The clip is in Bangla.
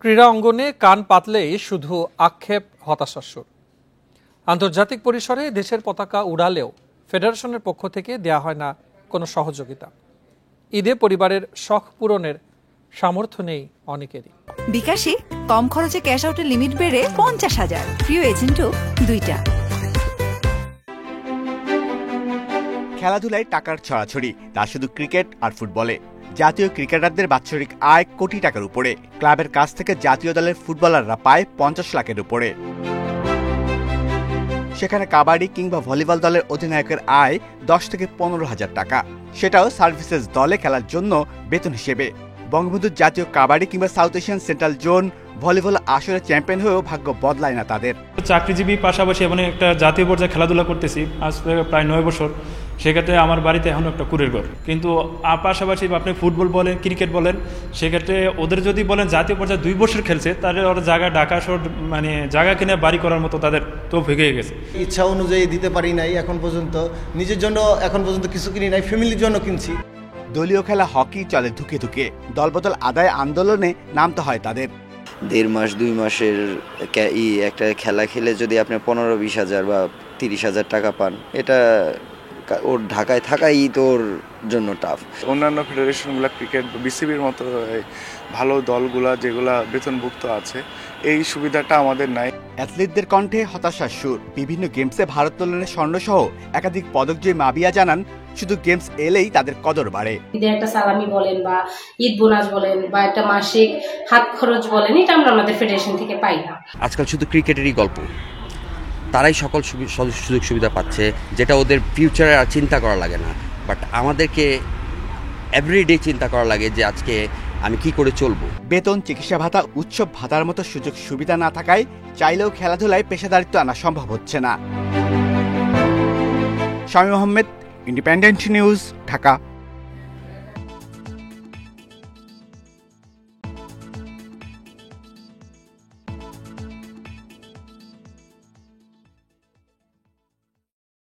ক্রীড়া অঙ্গনে কান পাতলেই শুধু আক্ষেপ, হতাশার সুর। আন্তর্জাতিক পরিসরে দেশের পতাকা উড়ালেও ফেডারেশনের পক্ষ থেকে দেয়া হয় না কোনো সহযোগিতা। ঈদে পরিবারের শখ পূরণের সামর্থ্য নেই অনেকেরই। বিকাশে কম খরচে ক্যাশ আউটের লিমিট বেড়ে 50,000, প্রিয় এজেন্টও 2টা। খেলাধুলায় টাকার ছড়াছড়ি, তা শুধু ক্রিকেট আর ফুটবলে। জাতীয় ক্রিকেটারদের বাৎসরিক আয় কোটি টাকার উপরে। ক্লাবের কাছ থেকে জাতীয় দলের ফুটবলাররা পায় 50 লাখের উপরে। সেখানে কাবাডি কিংবা ভলিবল দলের অধিনায়কের আয় 10 থেকে 15,000 টাকা, সেটাও সার্ভিসেস দলে খেলার জন্য বেতন হিসেবে। বঙ্গবন্ধু জাতীয় কাবাডি কিংবা south Asian central zone volleyball আসরে চ্যাম্পিয়ন হয়েও ভাগ্য বদলায় না তাদের। চাকরিজীবী পাশাপাশি এবং একটা জাতীয় পর্যায়ে খেলাধুলা করতেছি আজ প্রায় 9 বছর। সেক্ষেত্রে আমার বাড়িতে এখন একটা কুড়ের ঘর, কিন্তু পাশাপাশি আপনি ফুটবল বলেন, ক্রিকেট বলেন, সেক্ষেত্রে ওদের যদি বলেন জাতীয় পর্যায়ে 2 বছর খেলছে, তাদের ওরা জায়গা ঢাকা শহর মানে জায়গা কিনে বাড়ি করার মতো তাদের তো ভেঙে গেছে। ইচ্ছা অনুযায়ী দিতে পারি নাই এখন পর্যন্ত, নিজের জন্য এখন পর্যন্ত কিছু কিনি নাই, ফ্যামিলির জন্য কিনছি। দলীয় খেলা হকি চলে ধুকে ধুকে, দলবদল আদায় আন্দোলনে নামতে হয় তাদের। 1.5 মাস 2 মাসের একটা খেলা খেলে যদি আপনি 15-20 হাজার বা 30,000 টাকা পান, এটা ওর ঢাকায় থাকাই তোর জন্য টাফ। অন্যান্য ফেডারেশনগুলো ক্রিকেট বিসিবির মতো ভালো দলগুলা যেগুলা বেতনভুক্ত আছে, এই সুবিধাটা আমাদের নাই। অ্যাথলিটদের কণ্ঠে হতাশার সুর। বিভিন্ন গেমসে ভারোত্তোলনে স্বর্ণসহ একাধিক পদকজয়ী মাবিয়া জানান, শুধু গেমস এলেই তাদের কদর বাড়ে। ঈদের একটা সালামি বলেন বা ঈদ বোনাস বলেন বা একটা মাসিক হাত খরচ বলেন, এটা আমরা আমাদের ফেডারেশন থেকে পাই না। আজকাল শুধু ক্রিকেটেরই গল্প, তারাই সকল সুযোগ সুবিধা পাচ্ছে, যেটা ওদের ফিউচারে আর চিন্তা করা লাগে না। বাট আমাদেরকে এভরিডে চিন্তা করা লাগে যে আজকে আমি কি করে চলবো। বেতন, চিকিৎসা ভাতা, উৎসব ভাতার মতো সুযোগ সুবিধা না থাকায় চাইলেও খেলাধুলায় পেশাদারিত্ব আনা সম্ভব হচ্ছে না। Shamim Ahmed, independent news, Dhaka.